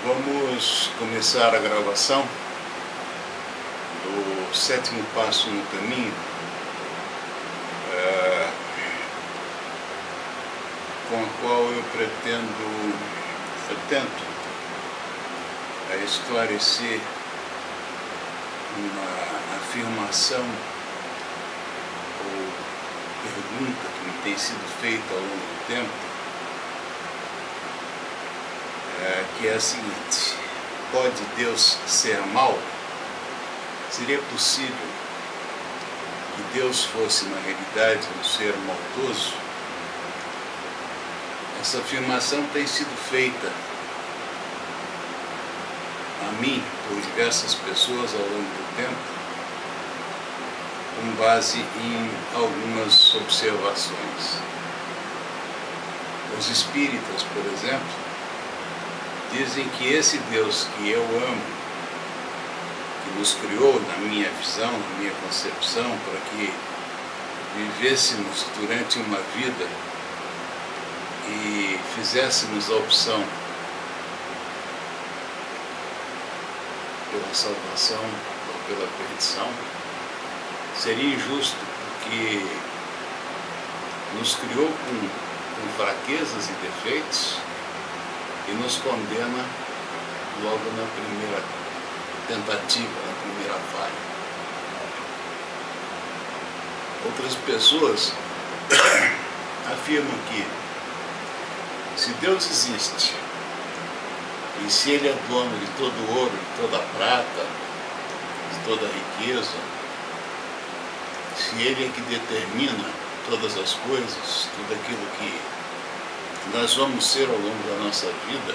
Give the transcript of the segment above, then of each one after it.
Vamos começar a gravação do 7º passo no caminho, com a qual eu tento esclarecer uma afirmação ou pergunta que me tem sido feita ao longo do tempo, que é a seguinte: pode Deus ser mau? Seria possível que Deus fosse, na realidade, um ser maldoso? Essa afirmação tem sido feita a mim por diversas pessoas ao longo do tempo, com base em algumas observações. Os espíritas, por exemplo, dizem que esse Deus que eu amo, que nos criou na minha visão, na minha concepção, para que vivêssemos durante uma vida e fizéssemos a opção pela salvação ou pela perdição, seria injusto, porque nos criou com fraquezas e defeitos e nos condena logo na primeira tentativa, na primeira falha. Outras pessoas afirmam que, se Deus existe, e se Ele é dono de todo o ouro, de toda a prata, de toda a riqueza, se Ele é que determina todas as coisas, tudo aquilo que nós vamos ser ao longo da nossa vida,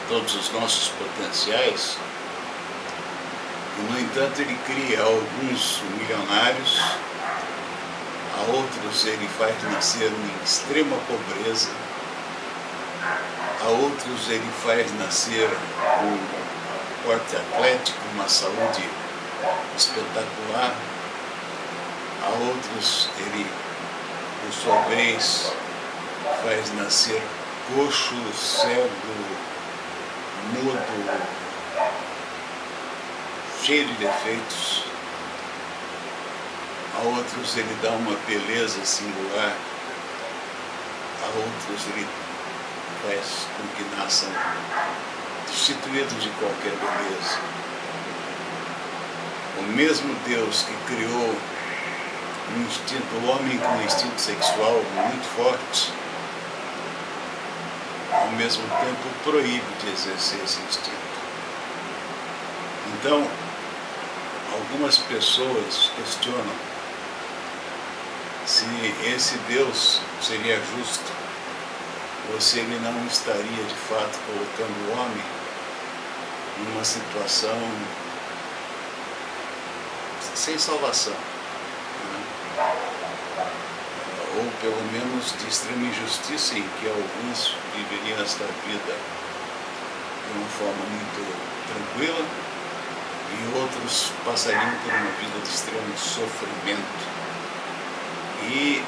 todos os nossos potenciais, e, no entanto, Ele cria alguns milionários, a outros Ele faz nascer em extrema pobreza, a outros Ele faz nascer um porte atlético, uma saúde espetacular, a outros Ele, por sua vez, faz nascer coxo, cego, mudo, cheio de defeitos. A outros Ele dá uma beleza singular, a outros Ele faz com que nasçam destituídos de qualquer beleza. O mesmo Deus que criou o homem com um instinto sexual muito forte, ao mesmo tempo proíbe de exercer esse instinto. Então, algumas pessoas questionam se esse Deus seria justo, ou se Ele não estaria de fato colocando o homem numa situação sem salvação, ou pelo menos de extrema injustiça, em que alguns viveriam esta vida de uma forma muito tranquila e outros passariam por uma vida de extremo sofrimento. E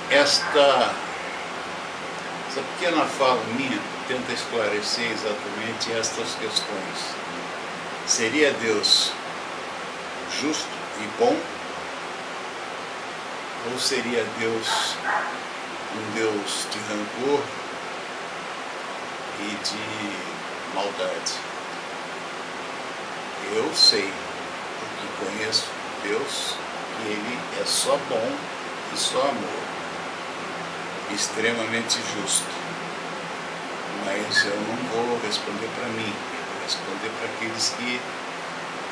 essa pequena fala minha tenta esclarecer exatamente estas questões. Seria Deus justo e bom? Ou seria Deus um Deus de rancor e de maldade? Eu sei, porque conheço Deus, que Ele é só bom e só amor, extremamente justo. Mas eu não vou responder para mim, eu vou responder para aqueles que,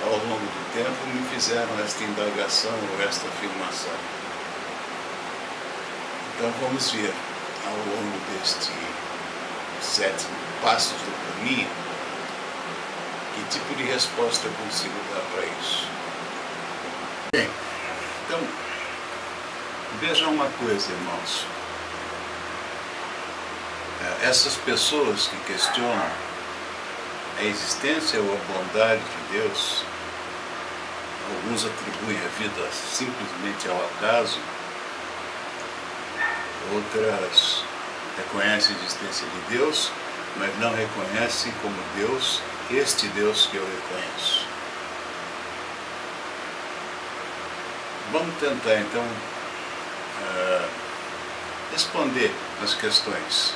ao longo do tempo, me fizeram esta indagação ou esta afirmação. Então vamos ver, ao longo deste 7º passo do caminho, que tipo de resposta eu consigo dar para isso. Bem, então, vejam uma coisa, irmãos. Essas pessoas que questionam a existência ou a bondade de Deus, alguns atribuem a vida simplesmente ao acaso, outras reconhecem a existência de Deus, mas não reconhecem como Deus este Deus que eu reconheço. Vamos tentar então responder as questões.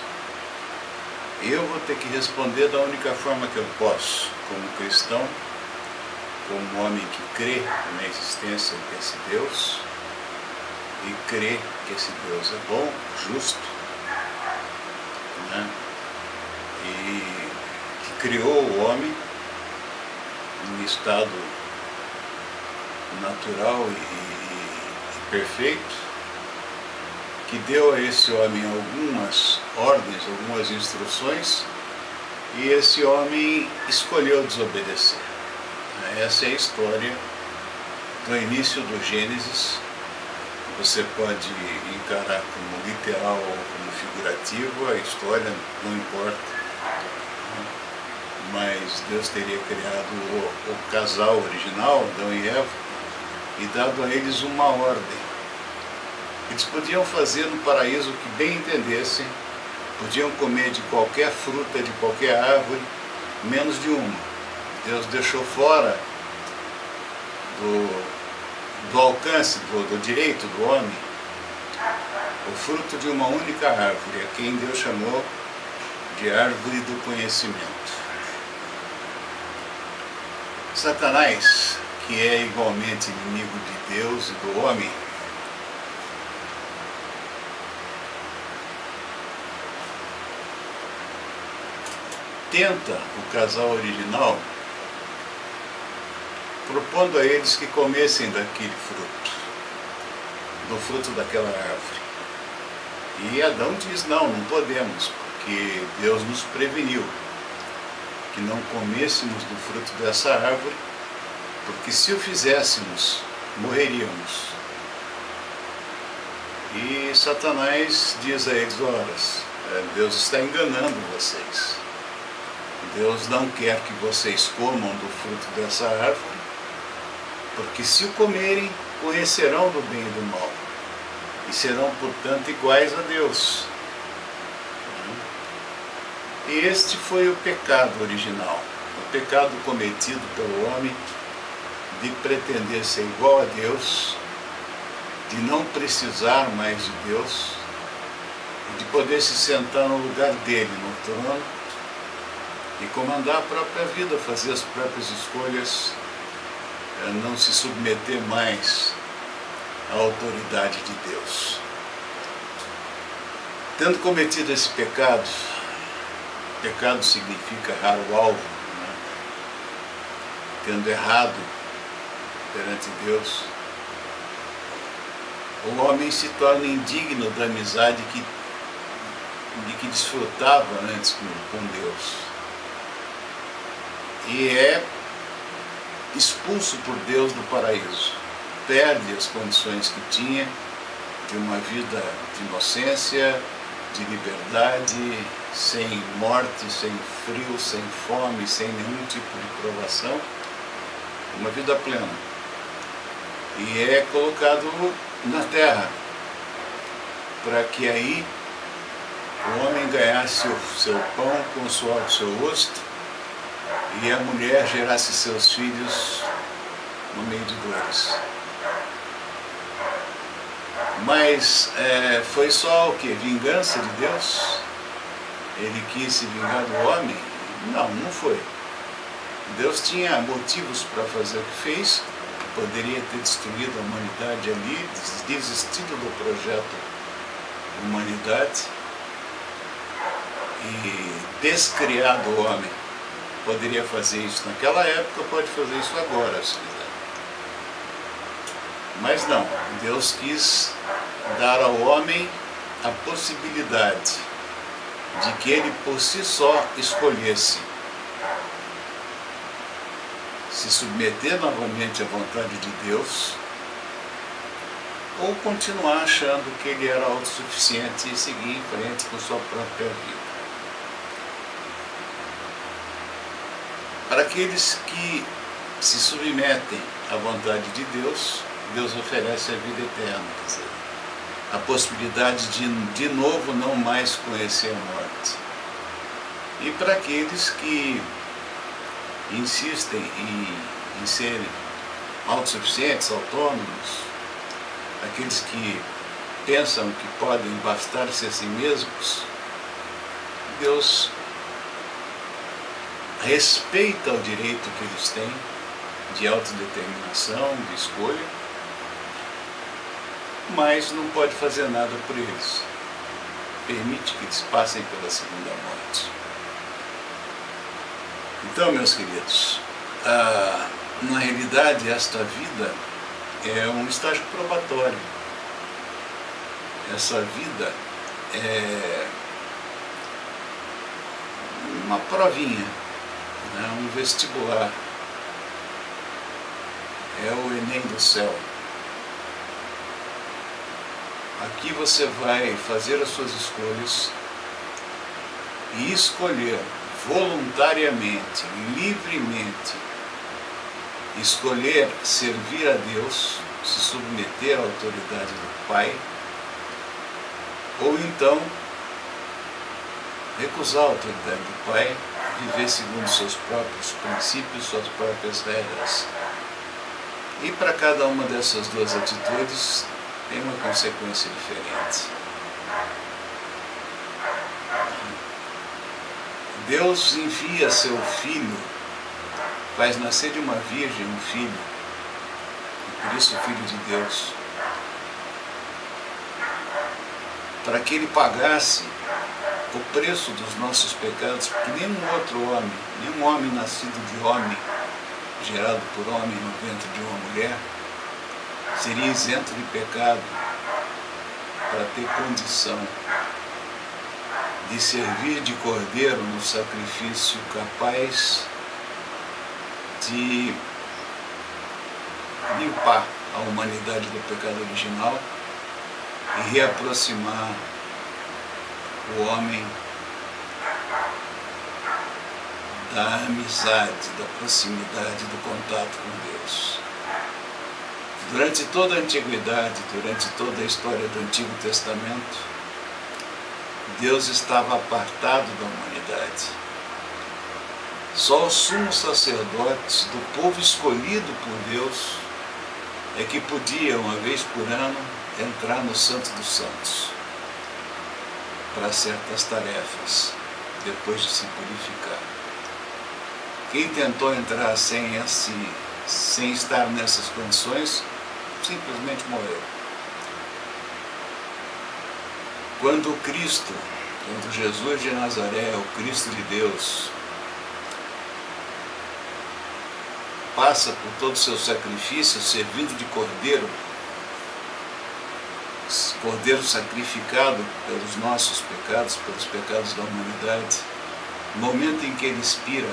Eu vou ter que responder da única forma que eu posso, como cristão, como homem que crê na existência desse Deus e crê que esse Deus é bom, justo, né? E que criou o homem em estado natural e perfeito, que deu a esse homem algumas ordens, algumas instruções, e esse homem escolheu desobedecer. Essa é a história do início do Gênesis. Você pode encarar como literal ou como figurativo, a história não importa. Mas Deus teria criado o casal original, Adão e Eva, e dado a eles uma ordem. Eles podiam fazer no paraíso o que bem entendessem, podiam comer de qualquer fruta, de qualquer árvore, menos de uma. Deus deixou fora do alcance, do direito do homem, o fruto de uma única árvore, a quem Deus chamou de árvore do conhecimento. Satanás, que é igualmente inimigo de Deus e do homem, tenta o casal original, propondo a eles que comessem daquele fruto, do fruto daquela árvore. E Adão diz, não podemos, porque Deus nos preveniu que não comêssemos do fruto dessa árvore, porque se o fizéssemos, morreríamos. E Satanás diz a eles, ora, Deus está enganando vocês. Deus não quer que vocês comam do fruto dessa árvore, porque se o comerem, conhecerão do bem e do mal, e serão, portanto, iguais a Deus. E este foi o pecado original, o pecado cometido pelo homem de pretender ser igual a Deus, de não precisar mais de Deus, de poder se sentar no lugar dele, no trono, e comandar a própria vida, fazer as próprias escolhas, não se submeter mais à autoridade de Deus. Tendo cometido esse pecado, pecado significa errar o alvo, né? Tendo errado perante Deus, o homem se torna indigno da amizade de que desfrutava antes com Deus. E é expulso por Deus do paraíso, perde as condições que tinha de uma vida de inocência, de liberdade, sem morte, sem frio, sem fome, sem nenhum tipo de provação, uma vida plena. E é colocado na terra, para que aí o homem ganhasse o seu pão com o suor do seu rosto, e a mulher gerasse seus filhos no meio de dores. Mas foi só o que? Vingança de Deus? Ele quis se vingar do homem? Não foi. Deus tinha motivos para fazer o que fez, poderia ter destruído a humanidade ali, desistido do projeto humanidade e descriado o homem. Poderia fazer isso naquela época, pode fazer isso agora, se quiser. Mas não, Deus quis dar ao homem a possibilidade de que ele por si só escolhesse se submeter novamente à vontade de Deus ou continuar achando que ele era autossuficiente e seguir em frente com sua própria vida. Para aqueles que se submetem à vontade de Deus, Deus oferece a vida eterna, quer dizer, a possibilidade de novo não mais conhecer a morte. E para aqueles que insistem em serem autossuficientes, autônomos, aqueles que pensam que podem bastar-se a si mesmos, Deus respeita o direito que eles têm de autodeterminação, de escolha, mas não pode fazer nada por eles. Permite que eles passem pela segunda morte. Então, meus queridos, na realidade, esta vida é um estágio probatório. Essa vida é uma provinha, né? Um vestibular. É o Enem do céu. Aqui você vai fazer as suas escolhas e escolher voluntariamente, livremente, escolher servir a Deus, se submeter à autoridade do Pai, ou então recusar a autoridade do Pai, viver segundo seus próprios princípios, suas próprias regras. E para cada uma dessas duas atitudes tem uma consequência diferente. Deus envia seu Filho, faz nascer de uma virgem um Filho, e por isso o Filho de Deus, para que Ele pagasse o preço dos nossos pecados, porque nenhum homem nascido de homem, gerado por homem no ventre de uma mulher, seria isento de pecado para ter condição de servir de cordeiro no sacrifício capaz de limpar a humanidade do pecado original e reaproximar o homem da amizade, da proximidade, do contato com Deus. Durante toda a antiguidade, durante toda a história do Antigo Testamento, Deus estava apartado da humanidade. Só os sumos sacerdotes do povo escolhido por Deus é que podiam, uma vez por ano, entrar no Santo dos Santos para certas tarefas, depois de se purificar. Quem tentou entrar sem estar nessas condições, simplesmente morreu. Quando Jesus de Nazaré, o Cristo de Deus, passa por todo o seu sacrifício, servindo de cordeiro sacrificado pelos nossos pecados, pelos pecados da humanidade, no momento em que ele expira,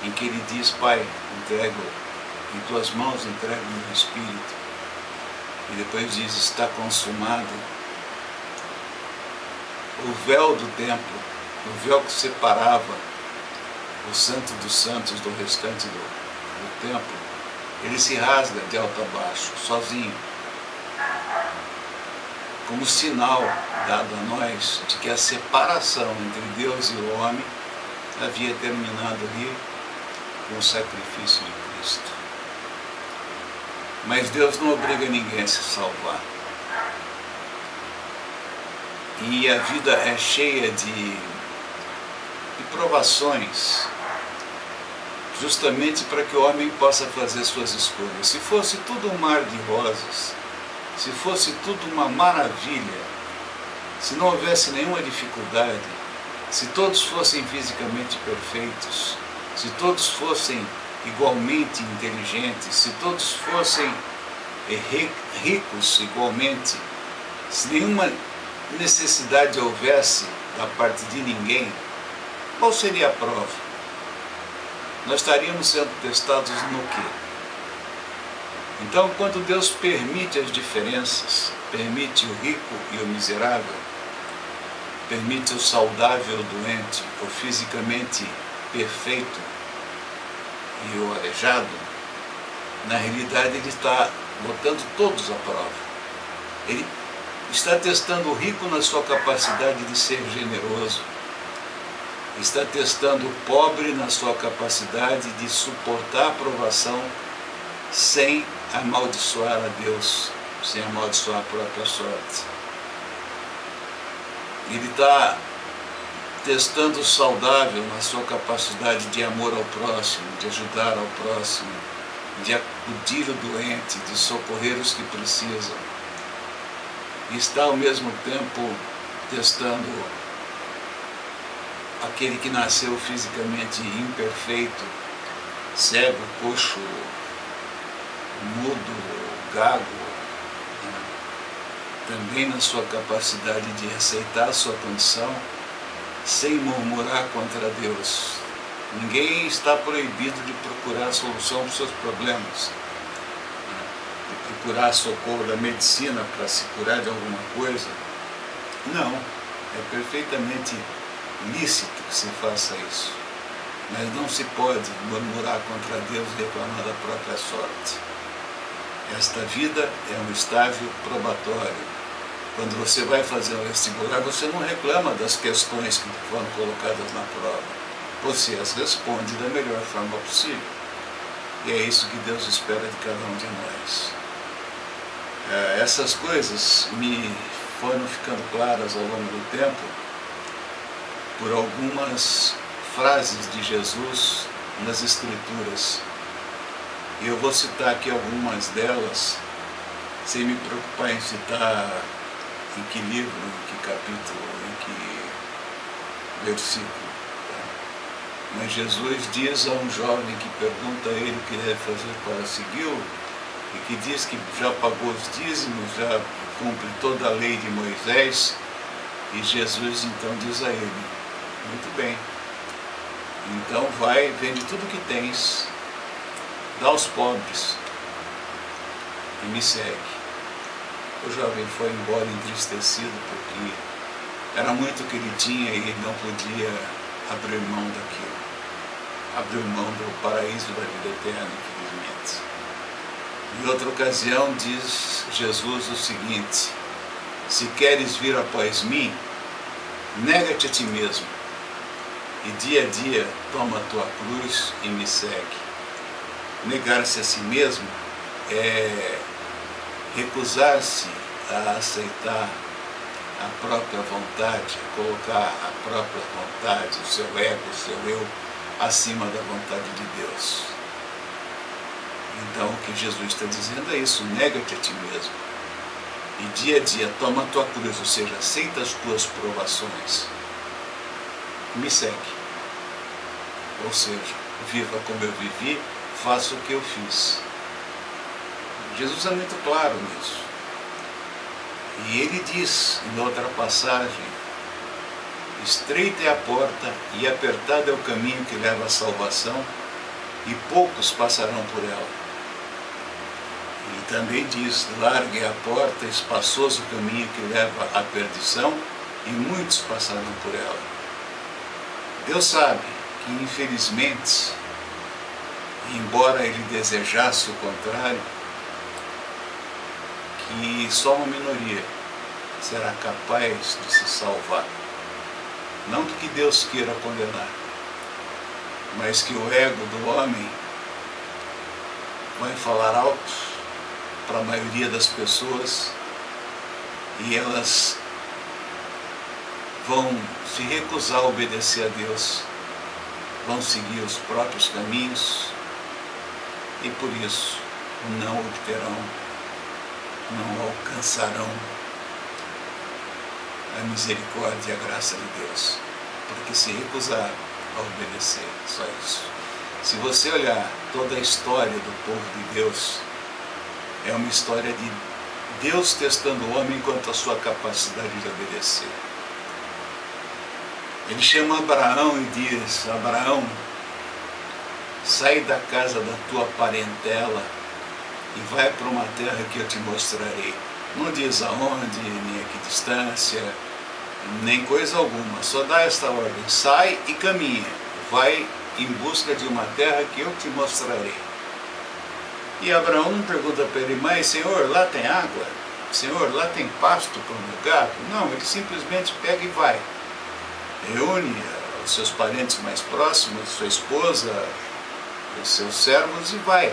em que ele diz: Pai, entrego em tuas mãos, entrego o meu espírito, e depois diz: está consumado. O véu do templo, o véu que separava o Santo dos Santos do restante do templo, ele se rasga de alto a baixo, sozinho, como sinal dado a nós de que a separação entre Deus e o homem havia terminado ali com o sacrifício de Cristo. Mas Deus não obriga ninguém a se salvar. E a vida é cheia de provações, justamente para que o homem possa fazer suas escolhas. Se fosse tudo um mar de rosas, se fosse tudo uma maravilha, se não houvesse nenhuma dificuldade, se todos fossem fisicamente perfeitos, se todos fossem igualmente inteligentes, se todos fossem ricos igualmente, se nenhuma necessidade houvesse da parte de ninguém, qual seria a prova? Nós estaríamos sendo testados no quê? Então, quando Deus permite as diferenças, permite o rico e o miserável, permite o saudável e o doente, o fisicamente perfeito e o aleijado, na realidade ele está botando todos à prova. Ele está testando o rico na sua capacidade de ser generoso. está testando o pobre na sua capacidade de suportar a provação sem amaldiçoar a Deus, sem amaldiçoar a própria sorte. Ele está testando o saudável na sua capacidade de amor ao próximo, de ajudar ao próximo, de acudir o doente, de socorrer os que precisam. E está ao mesmo tempo testando aquele que nasceu fisicamente imperfeito, cego, coxo, mudo, gago, né? Também na sua capacidade de aceitar a sua condição sem murmurar contra Deus. Ninguém está proibido de procurar a solução para os seus problemas, né? De procurar socorro da medicina para se curar de alguma coisa. Não, é perfeitamente lícito que se faça isso, mas não se pode murmurar contra Deus e reclamar da própria sorte. Esta vida é um estágio probatório. Quando você vai fazer um vestibular, você não reclama das questões que foram colocadas na prova. Você as responde da melhor forma possível. E é isso que Deus espera de cada um de nós. Essas coisas me foram ficando claras ao longo do tempo por algumas frases de Jesus nas Escrituras. E eu vou citar aqui algumas delas, sem me preocupar em citar em que livro, em que capítulo, em que versículo. Mas Jesus diz a um jovem que pergunta a ele o que deve fazer para segui-lo, e que diz que já pagou os dízimos, já cumpre toda a lei de Moisés, e Jesus então diz a ele: muito bem, então vai, vende tudo que tens, dá aos pobres e me segue. O jovem foi embora entristecido porque era muito o que ele tinha e ele não podia abrir mão daquilo. Abriu mão do paraíso da vida eterna, infelizmente. Em outra ocasião diz Jesus o seguinte: se queres vir após mim, nega-te a ti mesmo, e dia a dia toma a tua cruz e me segue. Negar-se a si mesmo é recusar-se a aceitar a própria vontade, a colocar a própria vontade, o seu ego, o seu eu, acima da vontade de Deus. Então o que Jesus está dizendo é isso: nega-te a ti mesmo. E dia a dia toma a tua cruz, ou seja, aceita as tuas provações. Me segue. Ou seja, viva como eu vivi, faça o que eu fiz. Jesus é muito claro nisso. E ele diz, em outra passagem: estreita é a porta e apertado é o caminho que leva à salvação, e poucos passarão por ela. E também diz: larga é a porta, espaçoso o caminho que leva à perdição, e muitos passarão por ela. Deus sabe que, infelizmente, embora ele desejasse o contrário, que só uma minoria será capaz de se salvar. Não que Deus queira condenar, mas que o ego do homem vai falar alto para a maioria das pessoas e elas vão se recusar a obedecer a Deus, vão seguir os próprios caminhos e por isso não obterão, não alcançarão a misericórdia e a graça de Deus, porque se recusaram a obedecer, só isso. Se você olhar toda a história do povo de Deus, é uma história de Deus testando o homem quanto à sua capacidade de obedecer. Ele chama Abraão e diz: Abraão, sai da casa da tua parentela e vai para uma terra que eu te mostrarei. Não diz aonde, nem a que distância, nem coisa alguma. Só dá esta ordem: sai e caminha, vai em busca de uma terra que eu te mostrarei. E Abraão não pergunta para ele: mas Senhor, lá tem água? Senhor, lá tem pasto para o meu gado? Não, ele simplesmente pega e vai. Reúne os seus parentes mais próximos, sua esposa, os seus servos, e vai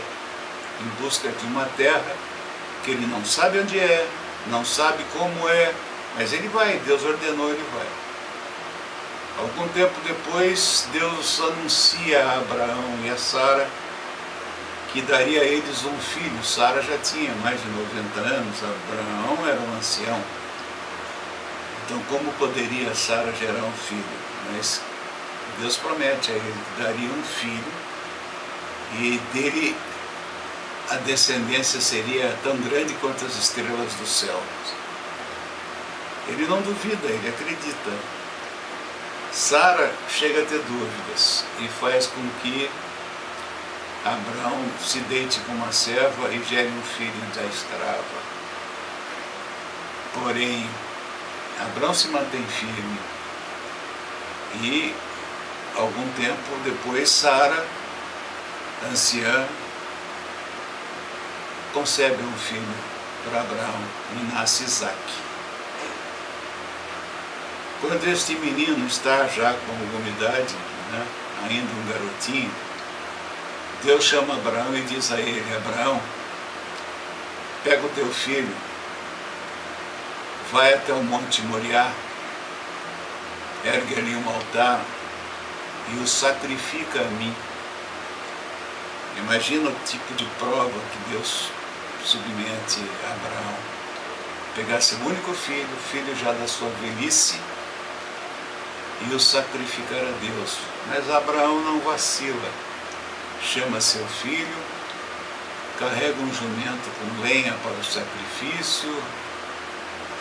em busca de uma terra que ele não sabe onde é, não sabe como é, mas ele vai, Deus ordenou, ele vai. Algum tempo depois, Deus anuncia a Abraão e a Sara que daria a eles um filho. Sara já tinha mais de 90 anos, Abraão era um ancião. Então, como poderia Sara gerar um filho? Mas Deus promete a ele que daria um filho, e dele a descendência seria tão grande quanto as estrelas do céu. Ele não duvida, ele acredita. Sara chega a ter dúvidas e faz com que Abraão se deite com uma serva e gere um filho da escrava. Porém, Abraão se mantém firme, e algum tempo depois Sara, anciã, concebe um filho para Abraão e nasce Isaque. Quando este menino está já com alguma idade, ainda um garotinho, Deus chama Abraão e diz a ele: Abraão, pega o teu filho, vai até o Monte Moriá, ergue ali um altar e o sacrifica a mim. Imagina o tipo de prova que Deus submete a Abraão. Pegar seu único filho, filho já da sua velhice, e o sacrificar a Deus. Mas Abraão não vacila. Chama seu filho, carrega um jumento com lenha para o sacrifício,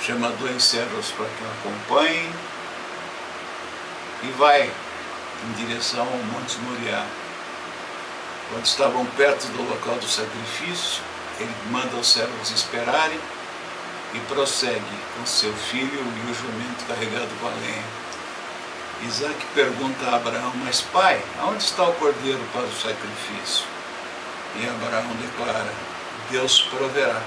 chama 2 servos para que o acompanhem e vai em direção ao Monte Moriá. Quando estavam perto do local do sacrifício, ele manda os servos esperarem e prossegue com seu filho e o jumento carregado com a lenha. Isaque pergunta a Abraão: mas pai, aonde está o cordeiro para o sacrifício? E Abraão declara: Deus proverá.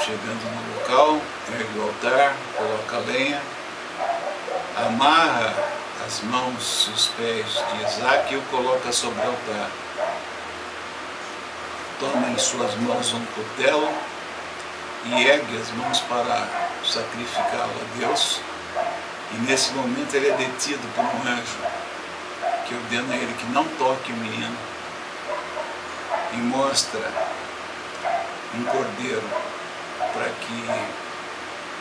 Chegando no local, ergue o altar, coloca a lenha, amarra as mãos e os pés de Isaque e o coloca sobre o altar. Toma em suas mãos um cutelo e ergue as mãos para sacrificá-lo a Deus. E nesse momento ele é detido por um anjo que ordena a ele que não toque o menino e mostra um cordeiro para que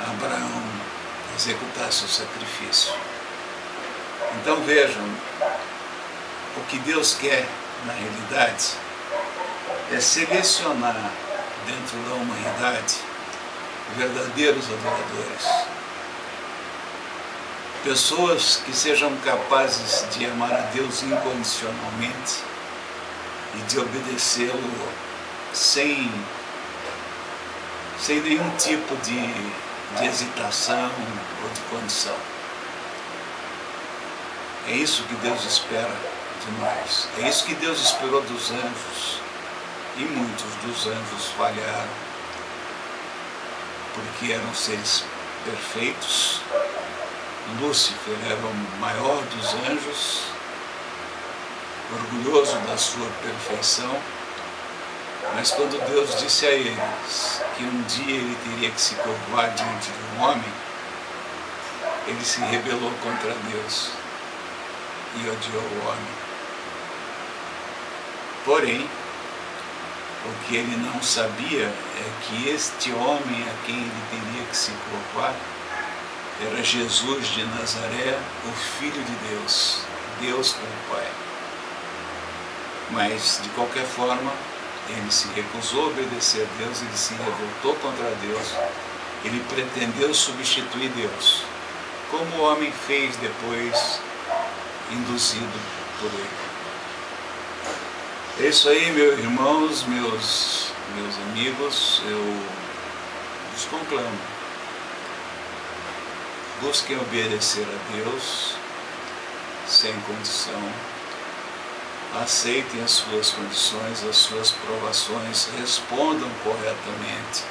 Abraão executasse o sacrifício. Então vejam, o que Deus quer na realidade é selecionar dentro da humanidade verdadeiros adoradores. Pessoas que sejam capazes de amar a Deus incondicionalmente e de obedecê-lo sem nenhum tipo de hesitação ou de condição. É isso que Deus espera de nós. É isso que Deus esperou dos anjos. E muitos dos anjos falharam, porque eram seres perfeitos. Lúcifer era o maior dos anjos, orgulhoso da sua perfeição, mas quando Deus disse a eles que um dia ele teria que se curvar diante de um homem, ele se rebelou contra Deus e odiou o homem. Porém, o que ele não sabia é que este homem a quem ele teria que se curvar era Jesus de Nazaré, o Filho de Deus, Deus com o Pai. Mas, de qualquer forma, ele se recusou a obedecer a Deus, ele se revoltou contra Deus, ele pretendeu substituir Deus, como o homem fez depois, induzido por ele. É isso aí, meus irmãos, meus amigos, eu os conclamo. Busquem obedecer a Deus sem condição. Aceitem as suas condições, as suas provações, respondam corretamente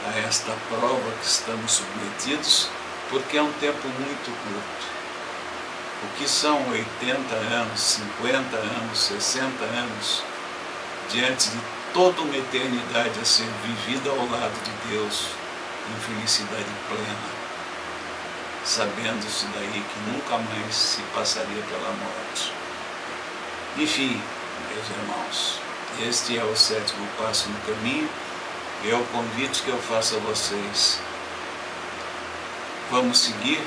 a esta prova que estamos submetidos, porque é um tempo muito curto. O que são 80 anos, 50 anos, 60 anos, diante de toda uma eternidade a ser vivida ao lado de Deus, em felicidade plena, sabendo-se daí que nunca mais se passaria pela morte. Enfim, meus irmãos, este é o 7º passo no caminho, e é o convite que eu faço a vocês. Vamos seguir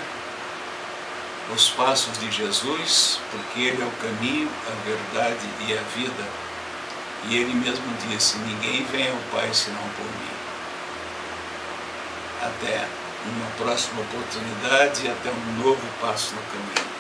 os passos de Jesus, porque Ele é o caminho, a verdade e a vida. E Ele mesmo disse: ninguém vem ao Pai senão por mim. Até uma próxima oportunidade e até um novo passo no caminho.